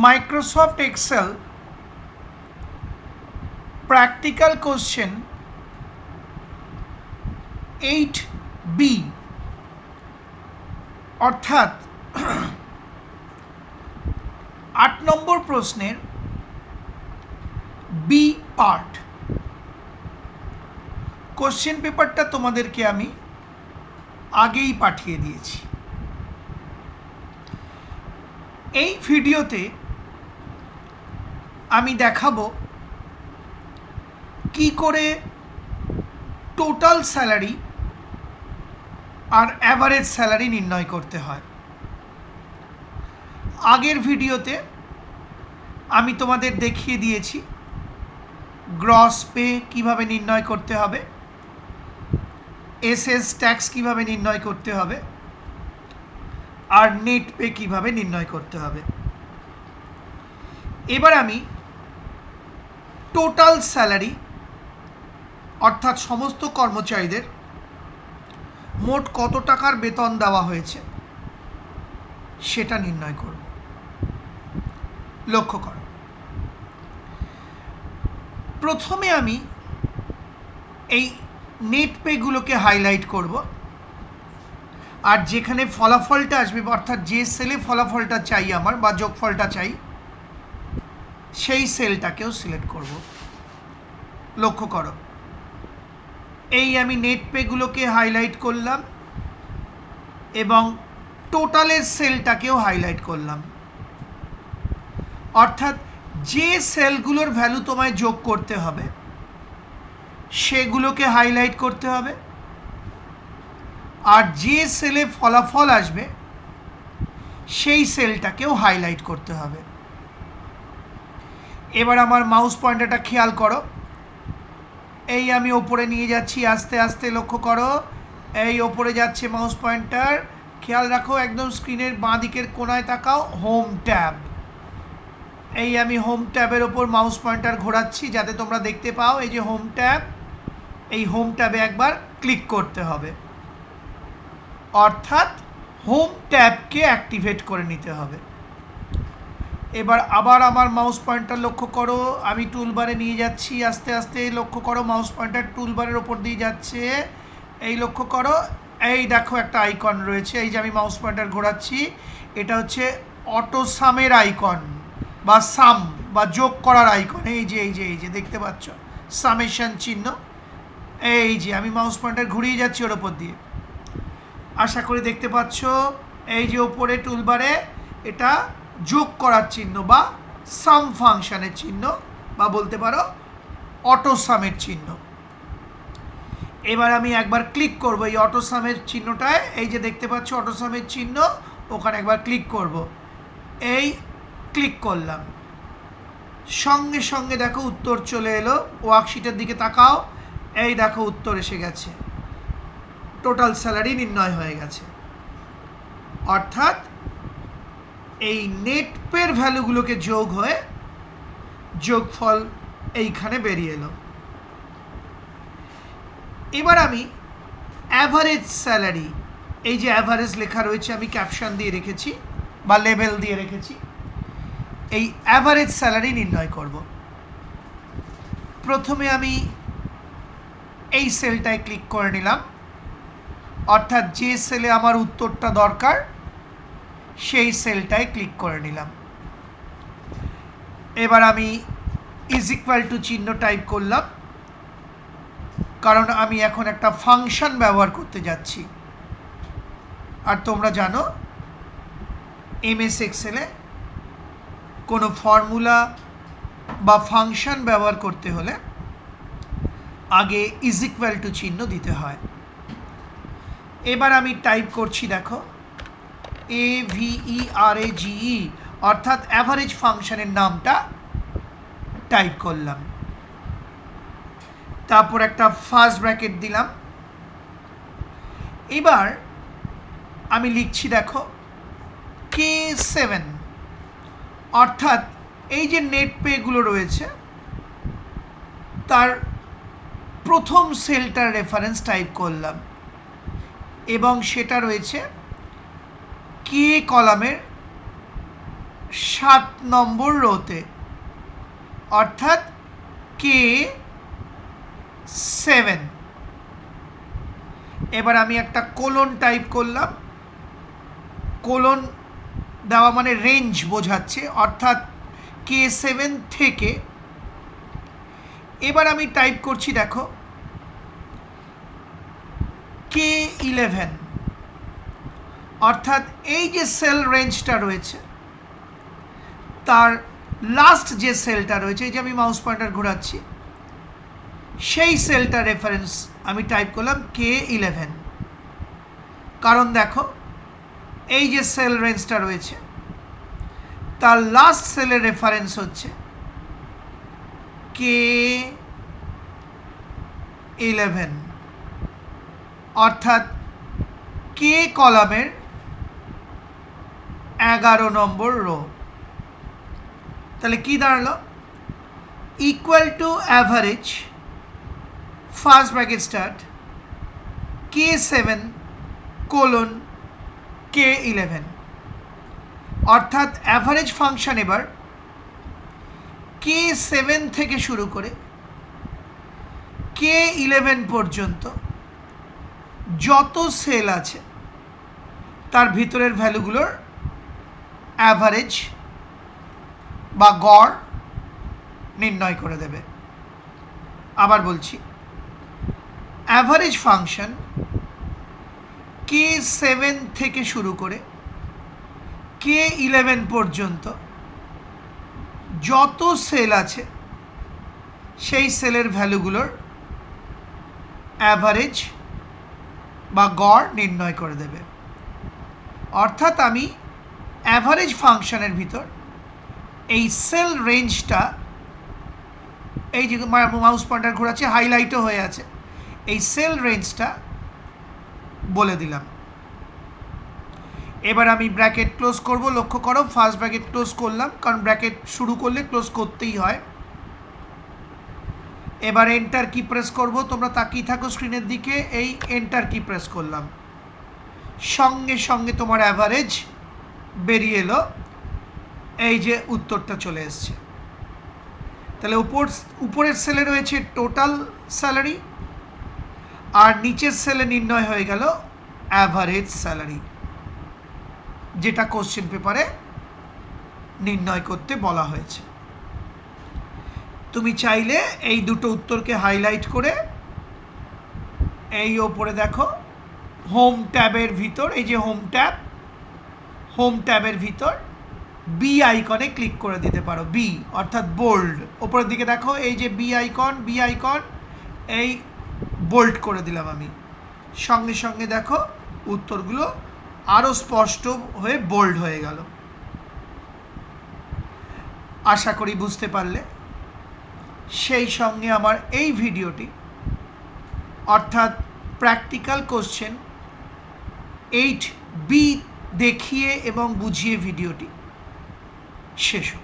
Microsoft Excel practical question 8B অর্থাৎ 8 নম্বর প্রশ্নের B part. Question পেপারটা তোমাদেরকে আমি আগেই পাঠিয়ে দিয়েছি। এই ভিডিওতে আমি দেখাবো কি করে টোটাল স্যালারি আর অ্যাভারেজ স্যালারি নির্ণয় করতে হয়। আগের ভিডিওতে আমি তোমাদের দেখিয়ে দিয়েছি গ্রস পে কিভাবে নির্ণয় করতে হবে, এসএস ট্যাক্স কিভাবে নির্ণয় করতে হবে, আর নেট পে কিভাবে নির্ণয় করতে হবে। এবার আমি টোটাল স্যালারি অর্থাৎ সমস্ত কর্মচারীদের মোট কত টাকার বেতন দেওয়া হয়েছে সেটা নির্ণয় করব। লক্ষ্য করো, প্রথমে আমি এই নেট পেগুলোকে হাইলাইট করব, আর যেখানে ফলাফলটা আসবে অর্থাৎ যে সেলে ফলাফলটা চাই আমার বা যোগফলটা চাই সেই সেলটাকেও সিলেক্ট করব। লক্ষ্য করো, এই আমি নেট পেগুলোকে হাইলাইট করলাম এবং টোটালের সেলটাকেও হাইলাইট করলাম। অর্থাৎ যে সেলগুলোর ভ্যালু তোমায় যোগ করতে হবে সেগুলোকে হাইলাইট করতে হবে, আর যে সেলে ফলাফল আসবে সেই সেলটাকেও হাইলাইট করতে হবে। এবার আমার মাউস পয়েন্টারটা খেয়াল করো, এই আমি ওপরে নিয়ে যাচ্ছি আস্তে আস্তে। লক্ষ্য করো, এই ওপরে যাচ্ছে মাউস পয়েন্টার। খেয়াল রাখো, একদম স্ক্রিনের বাঁ দিকের কোনায় তাকাও, হোম ট্যাব। এই আমি হোম ট্যাবের ওপর মাউস পয়েন্টার ঘোরাচ্ছি যাতে তোমরা দেখতে পাও এই যে হোম ট্যাব। এই হোম ট্যাবে একবার ক্লিক করতে হবে, অর্থাৎ হোম ট্যাবকে অ্যাক্টিভেট করে নিতে হবে। এবার আবার আমার মাউস পয়েন্টার লক্ষ্য করো, আমি টুলবারে নিয়ে যাচ্ছি আস্তে আস্তে। লক্ষ্য করো, মাউস পয়েন্টার টুলবারের ওপর দিয়ে যাচ্ছে। এই লক্ষ্য করো, এই দেখো একটা আইকন রয়েছে, এই যে আমি মাউস পয়েন্টার ঘোরাচ্ছি, এটা হচ্ছে অটো সামের আইকন বা সাম বা যোগ করার আইকন। এই যে দেখতে পাচ্ছ সামেশন চিহ্ন। এই যে আমি মাউস পয়েন্টার ঘুরিয়ে যাচ্ছি ওর ওপর দিয়ে, আশা করি দেখতে পাচ্ছ। এই যে ওপরে টুলবারে এটা যোগ করার চিহ্ন বা সাম ফাংশনের চিহ্ন বা বলতে পারো অটো সামের চিহ্ন। এবার আমি একবার ক্লিক করব এই অটো সামের চিহ্নটায়, এই যে দেখতে পাচ্ছ অটো সামের চিহ্ন, ওখানে একবার ক্লিক করব। এই ক্লিক করলাম, সঙ্গে সঙ্গে দেখো উত্তর চলে এলো। ওয়ার্কশিটের দিকে তাকাও, এই দেখো উত্তর এসে গেছে, টোটাল স্যালারি নির্ণয় হয়ে গেছে। অর্থাৎ এই নেট পের ভ্যালুগুলোকে যোগ হয়ে যোগফল এইখানে বেরিয়ে এলো। এবার আমি অ্যাভারেজ স্যালারি, এই যে অ্যাভারেজ লেখা রয়েছে আমি ক্যাপশন দিয়ে রেখেছি বা লেবেল দিয়ে রেখেছি, এই অ্যাভারেজ স্যালারি নির্ণয় করব। প্রথমে আমি এই সেলটায় ক্লিক করে নিলাম, অর্থাৎ যে সেলে আমার উত্তরটা দরকার সেই সেলটায় ক্লিক করে নিলাম। এবার আমি ইজ ইকুয়াল টু চিহ্ন টাইপ করলাম, কারণ আমি এখন একটা ফাংশন ব্যবহার করতে যাচ্ছি। আর তোমরা জানো এমএস এক্সেলে কোনো ফর্মুলা বা ফাংশন ব্যবহার করতে হলে আগে ইজ ইকুয়াল টু চিহ্ন দিতে হয়। এবার আমি টাইপ করছি, দেখো AVERAGE, অর্থাৎ অ্যাভারেজ ফাংশনের নামটা টাইপ করলাম। তারপর একটা ফার্স্ট ব্র্যাকেট দিলাম। এবার আমি লিখছি, দেখো K7, অর্থাৎ এই যে নেট পেগুলো রয়েছে তার প্রথম সেলটার রেফারেন্স টাইপ করলাম এবং সেটা রয়েছে কে কলামের 7 নম্বর রোতে, অর্থাৎ K7। এবার আমি একটা কোলন টাইপ করলাম। কোলন দেওয়া মানে রেঞ্জ বোঝাচ্ছে, অর্থাৎ K7 থেকে এবার আমি টাইপ করছি, দেখো K11, অর্থাৎ এই যে সেল রেঞ্জটা রয়েছে তার লাস্ট যে সেলটা রয়েছে, এই যে আমি মাউস পয়েন্টার ঘোরাচ্ছি, সেই সেলটা রেফারেন্স আমি টাইপ করলাম K11। কারণ দেখো এই যে সেল রেঞ্জটা রয়েছে তার লাস্ট সেলের রেফারেন্স হচ্ছে K11, অর্থাৎ K কলামের 11 নম্বর রো। তাহলে কি দাঁড়ালো? Equal to average first bracket start K7 colon K11, অর্থাৎ অ্যাভারেজ ফাংশন এবার K7 থেকে শুরু করে K11 পর্যন্ত যত সেল আছে তার ভিতরের ভ্যালুগুলোর অ্যাভারেজ বা গড় নির্ণয় করে দেবে। আবার বলছি, অ্যাভারেজ ফাংশন K7 থেকে শুরু করে K11 পর্যন্ত যত সেল আছে সেই সেলের ভ্যালুগুলোর অ্যাভারেজ বা গড় নির্ণয় করে দেবে। অর্থাৎ আমি অ্যাভারেজ ফাংশনের ভিতর এই সেল রেঞ্জটা, এই যে মাউস পয়েন্টার ঘোরাচ্ছে হাইলাইটও হয়ে আছে, এই সেল রেঞ্জটা বলে দিলাম। এবার আমি ব্র্যাকেট ক্লোজ করব। লক্ষ্য করো ফার্স্ট ব্র্যাকেট ক্লোজ করলাম, কারণ ব্র্যাকেট শুরু করলে ক্লোজ করতেই হয়। এবার এন্টার কি প্রেস করব, তোমরা তাকিয়ে থাকো স্ক্রিনের দিকে। এই এন্টার কি প্রেস করলাম, সঙ্গে সঙ্গে তোমার অ্যাভারেজ বেরিয়ে এলো, এই যে উত্তরটা চলে এসছে। তাহলে উপরের সেলে রয়েছে টোটাল স্যালারি, আর নিচের সেলে নির্ণয় হয়ে গেল অ্যাভারেজ স্যালারি, যেটা কোশ্চেন পেপারে নির্ণয় করতে বলা হয়েছে। তুমি চাইলে এই দুটো উত্তরকে হাইলাইট করে এই ওপরে দেখো হোম ট্যাবের ভিতর, এই যে হোম ট্যাবের ভিতর বি আইকনে ক্লিক করে দিতে পারো। বি অর্থাৎ বোল্ড, ওপরের দিকে দেখো এই যে বি আইকন, এই বোল্ড করে দিলাম আমি। সঙ্গে সঙ্গে দেখো উত্তরগুলো আরও স্পষ্ট হয়ে বোল্ড হয়ে গেল। আশা করি বুঝতে পারলে। সেই সঙ্গে আমার এই ভিডিওটি, অর্থাৎ প্র্যাকটিক্যাল কোশ্চেন 8B দেখিয়ে এবং বুঝিয়ে ভিডিওটি শেষ হল।